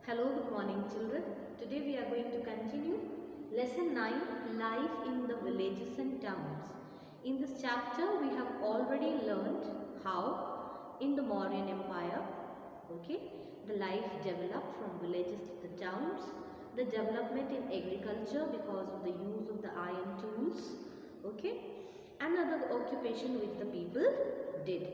Hello, good morning children. Today we are going to continue lesson 9, life in the villages and towns. In this chapter we have already learned how in the Mauryan Empire, the life developed from villages to the towns, the development in agriculture because of the use of the iron tools, and other occupation which the people did.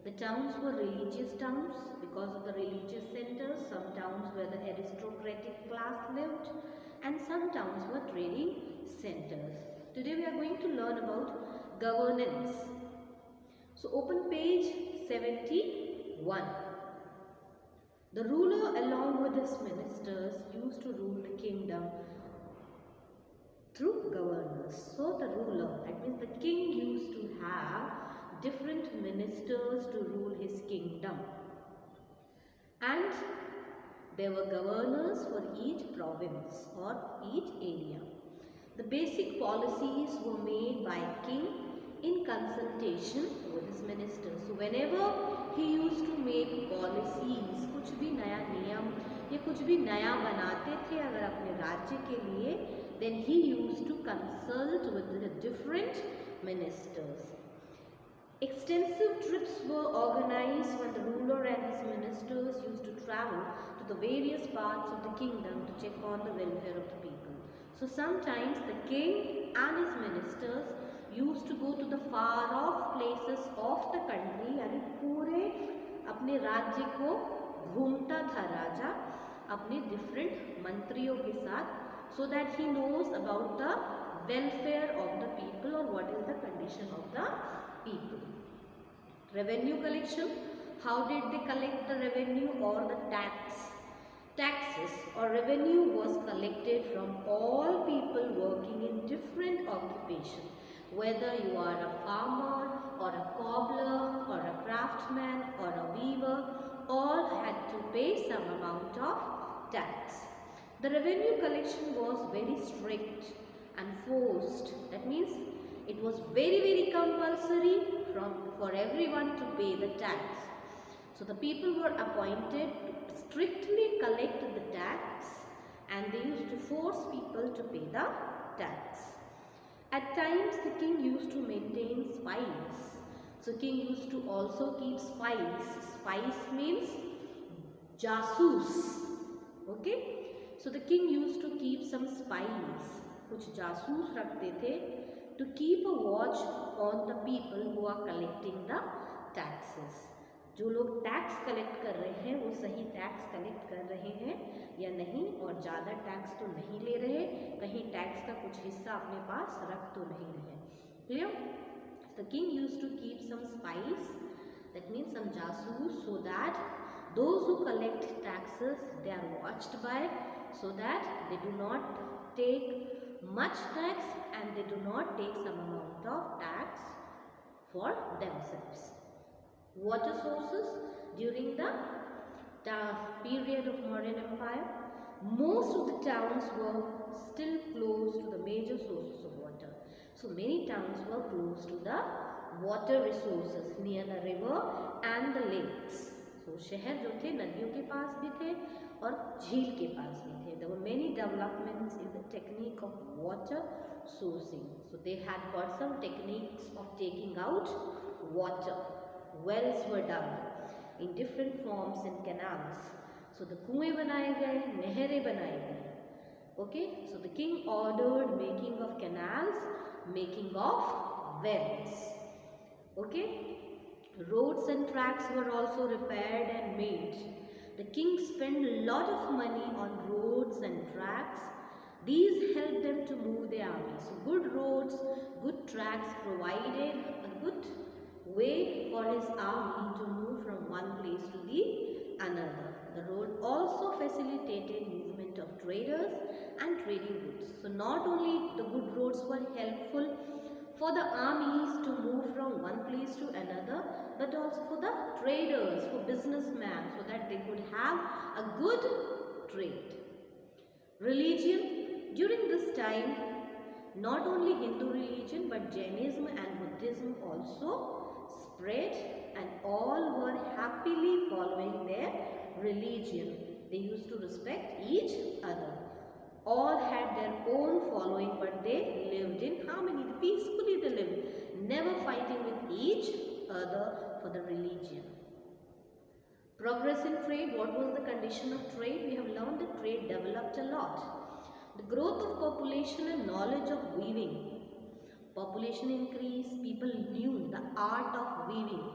The towns were religious towns because of the religious centers. Some towns where the aristocratic class lived and some towns were trading centers. Today we are going to learn about governance. So open page 71. The ruler along with his ministers used to rule the kingdom through governors. So the ruler, that means the king, used to have different ministers to rule his kingdom, and there were governors for each province or each area. The basic policies were made by king in consultation with his ministers. So whenever he used to make policies, कुछ भी नया नियम या कुछ भी नया बनाते थे अगर अपने राज्य के लिए, then he used to consult with the different ministers. Extensive trips were organized when the ruler and his ministers used to travel to the various parts of the kingdom to check on the welfare of the people. So sometimes the king and his ministers used to go to the far off places of the country, यानी पूरे अपने राज्य को घूमता था राजा अपने different मंत्रियों के साथ, so that he knows about the welfare of the people or what is the condition of the people. Revenue collection. How did they collect the revenue or the taxes or revenue was collected from all people working in different occupations. Whether you are a farmer or a cobbler or a craftsman or a weaver, all had to pay some amount of tax. The revenue collection was very strict and forced. That means it was very compulsory for everyone to pay the tax. So the people were appointed to strictly collect the tax, and they used to force people to pay the tax. At times the king used to maintain spies. So king used to also keep spies. Spies means jasoos. So the king used to keep some spies. कुछ जासूस रखते थे to keep a watch on the people who are collecting the taxes. जो लोग tax collect कर रहे हैं वो सही टैक्स कलेक्ट कर रहे हैं या नहीं, और ज़्यादा टैक्स तो नहीं ले रहे, कहीं टैक्स का कुछ हिस्सा अपने पास रख तो नहीं रहे. Clear? The king used to keep some spies, that means some jasoos, so that those who collect taxes, they are watched by, so that they do not take much tax and they do not take some amount of tax for themselves. Water sources during the period of Mauryan Empire, most of the towns were still close to the major sources of water. So many towns were close to the water resources near the river and the lakes. So शहर जो थे नदियों के पास भी थे और झील के पास भी थे. There were many developments in the technique of water sourcing. So they had got some techniques of taking out water. Wells were dug in different forms in canals. So the कुएं बनाए गए, नहरें बनाई गई. So the king ordered making of canals, making of wells. Roads and tracks were also repaired and made. The king spent a lot of money on roads and tracks. These helped them to move their army. So good roads, good tracks provided a good way for his army to move from one place to the another. The road also facilitated movement of traders and trading goods. So not only the good roads were helpful for the armies to move from one place to another, but also for the traders, for businessmen, so that they could have a good trade. Religion. During this time, not only Hindu religion but Jainism and Buddhism also spread, and all were happily following their religion. They used to to respect each other. All had their own following, but they lived in harmony. Peacefully they lived, never fighting with each other for the religion. Progress in trade. What was the condition of trade? We have learned that trade developed a lot. The growth of population and knowledge of weaving. Population increased, people knew the art of weaving.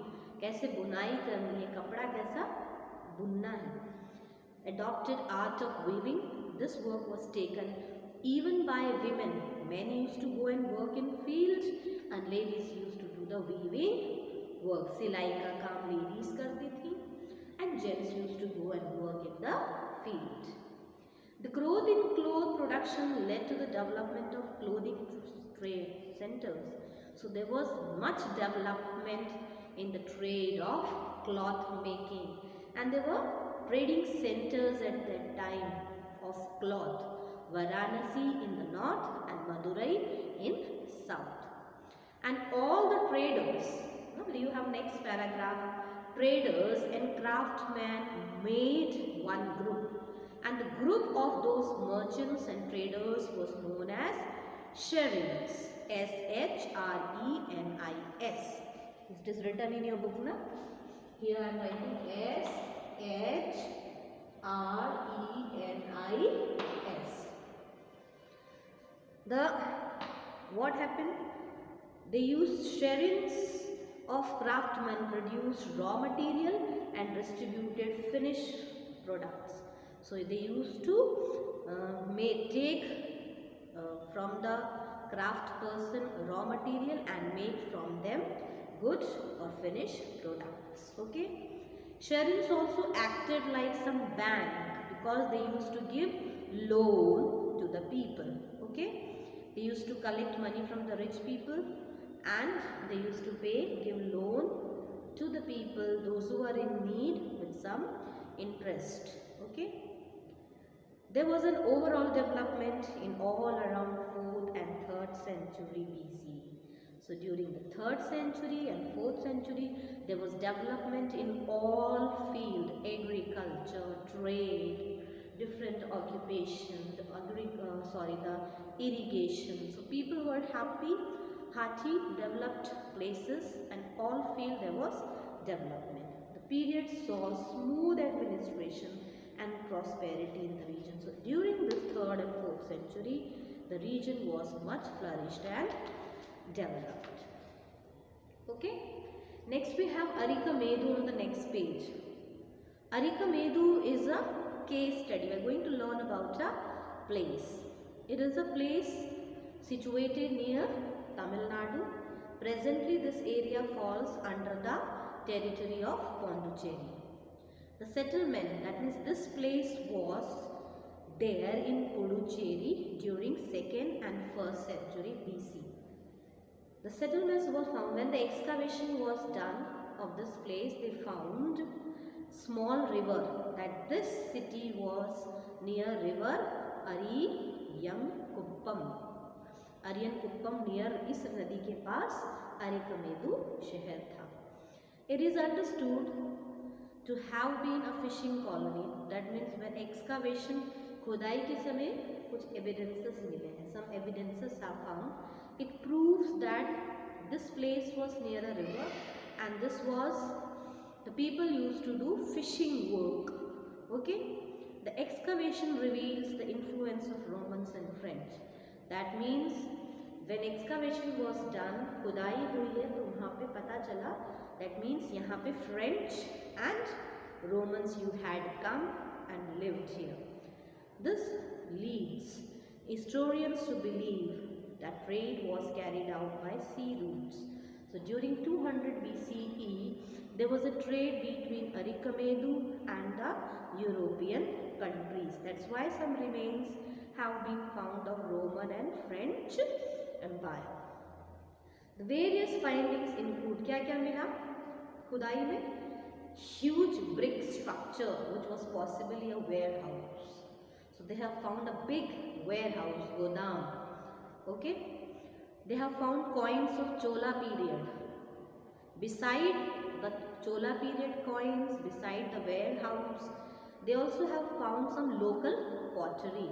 कैसे बुनाई करनी है, कपड़ा कैसा बुनना है. Adopted art of weaving. This work was taken even by women. Men used to go and work in fields and ladies used to do the weaving work. सिलाई का काम ladies करती थी and gents used to go and work in the field. The growth in cloth production led to the development of clothing trade centers. So there was much development in the trade of cloth making, and there were trading centers at that time of cloth. Varanasi in the north and Madurai in south. And all the traders, you have next paragraph, traders and craftsmen made one group, and the group of those merchants and traders was known as Sherins. S-H-R-E-N-I-S. It is written in your book now. Here I am writing S-H-R-E-N-I-S. What happened? They used Sherins of craftsmen, produced raw material and distributed finished products. So they used to take from the craft person raw material and make from them good or finished products. Okay. Sherins also acted like some bank because they used to give loan to the people. Okay. They used to collect money from the rich people and they used to give loan to the people, those who are in need, with some interest. Okay. There was an overall development in all around 4th and 3rd century BC. So during the 3rd century and 4th century, there was development in all fields: agriculture, trade, different occupations, the irrigation. So people were happy, hearty, developed places, and all field there was development. The period saw smooth administration and prosperity in the region. So during this 3rd and 4th century, the region was much flourished and developed. Okay. Next we have Arikamedu on the next page. Arikamedu is a case study. We are going to learn about a place. It is a place situated near Tamil Nadu. Presently this area falls under the territory of Pondicherry. The settlement, that means this place was there in Puducherry during 2nd and 1st century BC. The settlements were found when the excavation was done of this place. They found small river, that this city was near river Ariyankuppam. Ariyankuppam near इस नदी के पास अरिकमेदु शहर था. It is understood to have been a fishing colony. That means when excavation, खुदाई के समय कुछ evidences मिले हैं. Some evidences are found. It proves that this place was near a river and this was, the people used to do fishing work. Okay. The excavation reveals the influence of Romans and French. That means when excavation was done, खुदाई हुई है तो वहाँ पे पता चला, that means यहाँ पे French and Romans you had come and lived here. This leads historians to believe that trade was carried out by sea routes. So during 200 BCE, there was a trade between Arikamedu and the European countries. That's why some remains have been found of Roman and French Empire. The various findings include, क्या-क्या मिला खुदाई में? Huge brick structure which was possibly a warehouse. So they have found a big warehouse, Godam. Okay. They have found coins of Chola period. Beside the Chola period coins, beside the warehouse, They also have found some local pottery.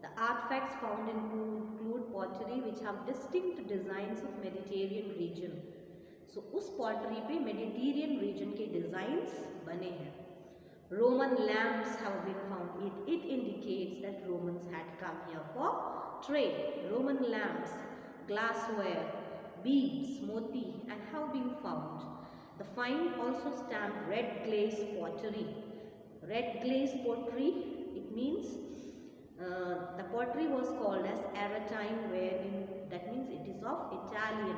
The artifacts found include pottery which have distinct designs of Mediterranean region. So उस pottery पे Mediterranean region के designs बने हैं. Roman lamps have been found. It indicates that Romans had come here for trade. Roman lamps, glassware, beads, moti, and have been found. The find also stamped red glaze pottery. Red glaze pottery, it means the pottery was called as Aretine, wherein that means it is of Italian.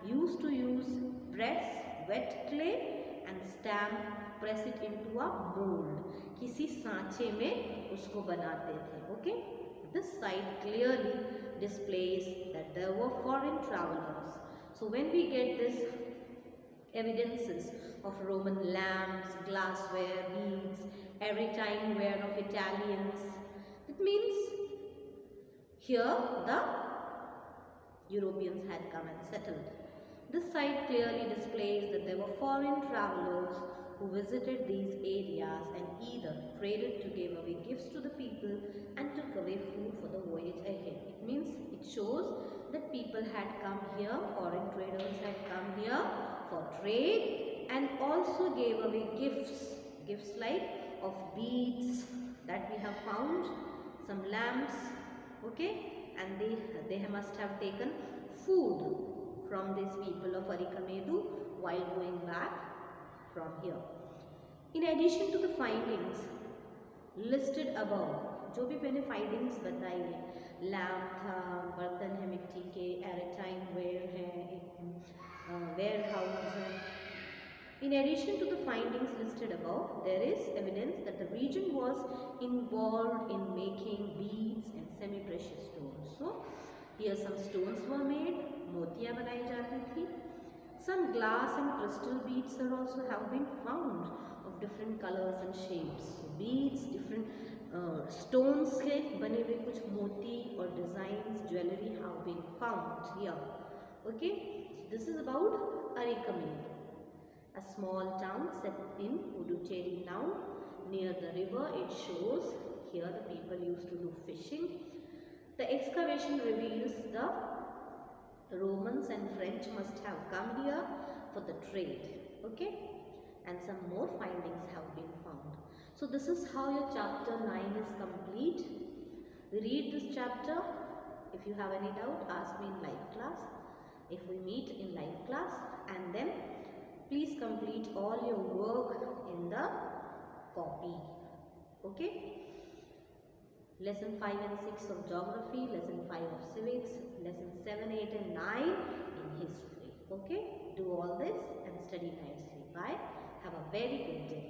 Used to use press wet clay and stamp, press it into a mold. किसी सांचे में उसको बनाते थे. Okay. This site clearly displays that there were foreign travelers. So when we get this evidences of Roman lamps, glassware, beads, Aretine ware of Italians, it means here the Europeans had come and settled. This site clearly displays that there were foreign travelers who visited these areas and either traded to give away gifts to the people and took away food for the voyage ahead. It means it shows that people had come here, foreign traders had come here for trade and also gave away gifts like of beads that we have found, some lamps, okay, and they must have taken food from these people of Arikamedu while going back from here. In addition to the findings listed above, जो भी मैंने findings बताई है, lamp था, बर्तन है मिट्टी के, एरेटाइन वेयर है, वेयर हाउस है. In addition to the findings listed above, there is evidence that the region was involved in making beads and semi-precious stones. So, here some stones were made, मोतियाँ बनाई जाती थी. Some glass and crystal beads also have been found of different colors and shapes. So, beads, different stones के बने हुए कुछ मोती और designs, jewelry have been found here. Okay, so this is about Arikamedu, a small town set in Puducherry now near the river. It shows here the people used to do fishing. The excavation reveals the Romans and French must have come here for the trade. Okay, and some more findings have been found. So this is how your chapter 9 is complete. Read this chapter. If you have any doubt, ask me in live class. If we meet in live class, and then please complete all your work in the copy. Okay. Lesson 5 and 6 of geography, lesson 5 of civics, lesson 7, 8 and 9 in history. Okay. Do all this and study nicely. Bye. Have a very good day.